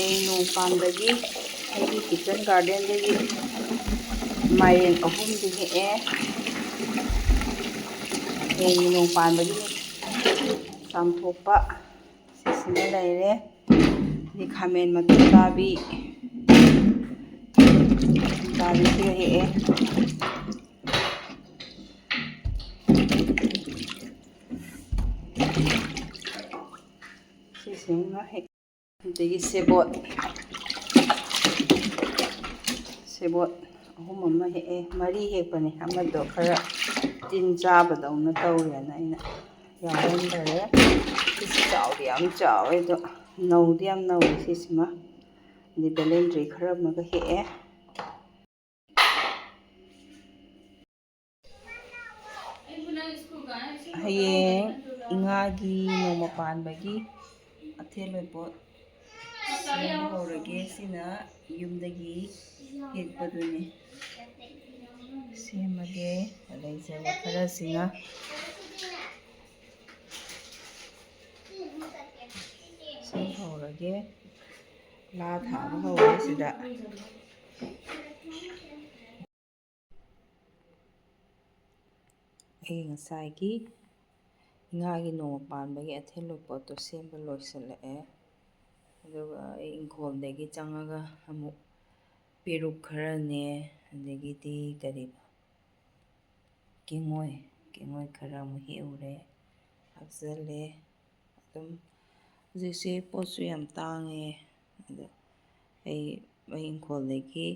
ꯑꯩ ꯅꯣꯡ ꯄꯥꯟꯕꯒꯤ ꯑꯩꯒꯤ ꯀꯤꯆꯟ ꯒꯥꯔꯗꯦꯟꯗꯒꯤ ꯃꯥꯏꯔꯦꯟ 3ꯗꯤ ꯍꯦꯛꯑꯦ. ꯍꯌꯦꯡꯒꯤ ꯅꯣꯡ ꯄꯥꯟꯕꯒꯤꯅꯤ. ꯆꯥꯝꯊꯣꯛꯄ ꯁꯤꯁꯤꯃ ꯂꯩꯔꯦ. ꯁꯤ ꯈꯥꯃꯦꯟ ꯃꯇꯨꯝ ꯇꯥꯕꯤ. ꯇꯥꯕꯤꯁꯤꯒ ꯍꯦꯛꯑꯦ. ꯁꯤꯁꯤꯃ ꯍꯦꯛ. ꯑꯗꯒꯤ ꯁꯦꯕꯣꯠ 3 ꯑꯃ ꯍꯦꯛꯑꯦ. 4 ꯍꯦꯛꯄꯅꯦ. ꯑꯃꯗꯣ ꯈꯔ ꯇꯤꯟ ꯆꯥꯕꯗꯧꯅ ꯇꯧꯔꯦꯅ ꯑꯩꯅ ꯌꯥꯎꯍꯟꯗꯔꯦ. ꯁꯤꯁꯤ ꯆꯥꯎꯗꯤ ꯌꯥꯝ ꯆꯥꯎꯋꯦ ꯑꯗꯣ ꯅꯧꯗꯤ ꯌꯥꯝ ꯅꯧꯋꯦ ꯁꯤꯁꯤꯃ. ꯑꯗꯩ ꯕꯦꯂꯦꯟꯗ꯭ꯔꯤ ꯈꯔ ꯑꯃꯒ ꯍꯦꯛꯑꯦ. ꯍꯌꯦꯡ ꯏꯉꯥꯒꯤ ꯅꯣꯡꯃ ꯄꯥꯟꯕꯒꯤ ꯑꯊꯦꯟ-ꯂꯣꯏꯄꯣꯠ ꯁꯦꯝꯕ ꯍꯧꯔꯒꯦ. ꯁꯤꯅ ꯌꯨꯝꯗꯒꯤ ꯍꯦꯛꯄꯗꯨꯅꯤ. ꯁꯦꯝꯃꯒꯦ. ꯂꯩꯖꯕ ꯈꯔꯁꯤꯅ ꯁꯦꯝ ꯍꯧꯔꯒꯦ. ꯂꯥ ꯊꯥꯕ ꯍꯧꯔꯦ ꯁꯤꯗ. ꯑꯩ ꯉꯁꯥꯏꯒꯤ ꯏꯉꯥꯒꯤ ꯅꯣꯡꯃ ꯄꯥꯟꯕꯒꯤ ꯑꯊꯦꯟ-ꯂꯣꯏꯄꯣꯠꯇꯣ ꯁꯦꯝꯕ ꯂꯣꯏꯁꯤꯜꯂꯛꯑꯦ. ꯑꯗꯨꯒ ꯑꯩ ꯏꯪꯈꯣꯜꯗꯒꯤ ꯆꯪꯉꯒ ꯑꯃꯨꯛ ꯄꯦꯔꯨꯛ ꯈꯔꯅꯦ, ꯑꯗꯒꯤꯗꯤ ꯀꯦꯡꯉꯣꯏ ꯈꯔ ꯑꯃꯨꯛ ꯍꯦꯛꯎꯔꯦ, ꯍꯥꯞꯆꯜꯂꯦ. ꯑꯗꯨꯝ ꯍꯧꯖꯤꯛꯁꯦ ꯄꯣꯠꯁꯨ ꯌꯥꯝ ꯇꯥꯡꯉꯦ. ꯑꯗ ꯑꯩ ꯏꯪꯈꯣꯜꯗꯒꯤ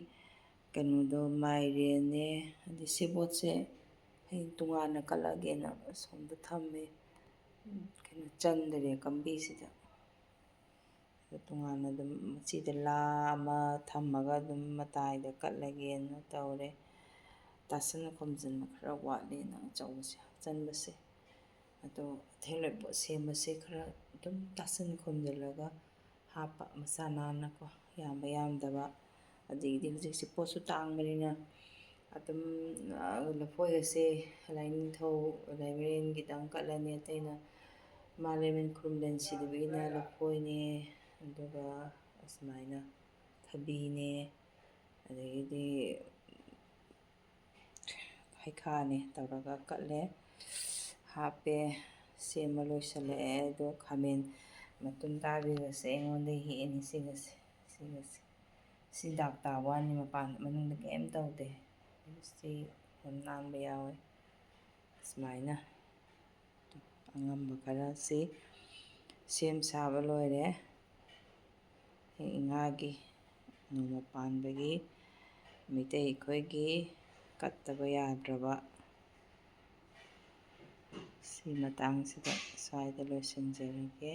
ꯀꯩꯅꯣꯗꯣ ꯃꯥꯏꯔꯦꯟꯅꯦ, ꯑꯗꯩ ꯁꯦꯕꯣꯠꯁꯦ ꯍꯌꯦꯡ ꯇꯣꯉꯥꯟꯅ ꯀꯠꯂꯒꯦꯅ ꯑꯁꯣꯝꯗ ꯊꯝꯃꯦ. ꯀꯩꯅꯣ ꯆꯟꯗꯔꯦ ꯀꯝꯕꯤꯁꯤꯗ. ꯇꯣꯉꯥꯟꯅ ꯑꯗꯨꯝ ꯃꯆꯤꯗ ꯂꯥ ꯑꯃ ꯊꯝꯃꯒ ꯑꯗꯨꯝ ꯃꯇꯥꯏꯗ ꯀꯠꯂꯒꯦꯅ ꯇꯧꯔꯦ. ꯇꯥꯁꯟꯅ ꯈꯣꯝꯖꯤꯟꯕ ꯈꯔ ꯋꯥꯠꯂꯦꯅ ꯑꯆꯧꯕꯁꯦ ꯍꯥꯞꯆꯟꯕꯁꯦ. ꯑꯗꯣ ꯑꯊꯦꯟ-ꯂꯣꯏꯄꯣꯠ ꯁꯦꯝꯕꯁꯦ ꯈꯔ ꯑꯗꯨꯝ ꯇꯥꯁꯟ ꯈꯣꯝꯖꯤꯜꯂꯒ ꯍꯥꯞꯄ ꯃꯆꯥ ꯅꯥꯟꯅꯀꯣ, ꯌꯥꯝꯕ ꯌꯥꯝꯗꯕ. ꯑꯗꯒꯤꯗꯤ ꯍꯧꯖꯤꯛꯁꯦ ꯄꯣꯠꯁꯨ ꯇꯥꯡꯕꯅꯤꯅ ꯑꯗꯨꯝ ꯂꯐꯣꯏꯒꯁꯦ ꯂꯥꯏꯅꯤꯡꯊꯧ ꯂꯥꯏꯕꯔꯦꯟꯒꯤꯗꯪ ꯀꯠꯂꯅꯤ. ꯑꯇꯩꯅ ꯃꯥꯂꯦꯝꯉꯥꯟ ꯈꯨꯔꯨꯝꯖꯟ ꯁꯤꯗꯕꯒꯤꯅ ꯂꯐꯣꯏꯅꯦ, ꯑꯗꯨꯒ ꯑꯁꯨꯃꯥꯏꯅ ꯊꯕꯤꯅꯦ, ꯑꯗꯒꯤꯗꯤ ꯍꯩꯈꯥꯅꯦ ꯇꯧꯔꯒ ꯀꯠꯂꯦ, ꯍꯥꯞꯄꯦ. ꯁꯦꯝꯕ ꯂꯣꯏꯁꯤꯜꯂꯛꯑꯦ. ꯑꯗꯣ ꯈꯥꯃꯦꯟ ꯃꯇꯨꯝ ꯇꯥꯕꯤꯒꯁꯦ ꯑꯩꯉꯣꯟꯗꯒꯤ ꯍꯦꯛꯑꯦꯅꯤ. ꯁꯤꯒꯁꯦ. ꯁꯤ ꯗꯥꯛ ꯇꯥꯕ ꯋꯥꯅꯤ, ꯃꯅꯨꯡꯗ ꯀꯩꯝ ꯇꯧꯗꯦ. ꯁꯤ ꯌꯥꯝ ꯅꯥꯟꯕ ꯌꯥꯎꯋꯦ. ꯁꯨꯃꯥꯏꯅ ꯑꯉꯝꯕ ꯈꯔꯁꯤ ꯁꯦꯝ ꯁꯥꯕ ꯂꯣꯏꯔꯦ. ꯏꯉꯥꯒꯤ ꯅꯣꯡꯃ ꯄꯥꯟꯕꯒꯤ ꯃꯩꯇꯩ ꯑꯩꯈꯣꯏꯒꯤ ꯀꯠꯇꯕ ꯌꯥꯗ꯭ꯔꯕ ꯁꯤ ꯃꯇꯥꯡꯁꯤꯗ ꯁ꯭ꯋꯥꯏꯗ ꯂꯣꯏꯁꯤꯟꯖꯔꯒꯦ.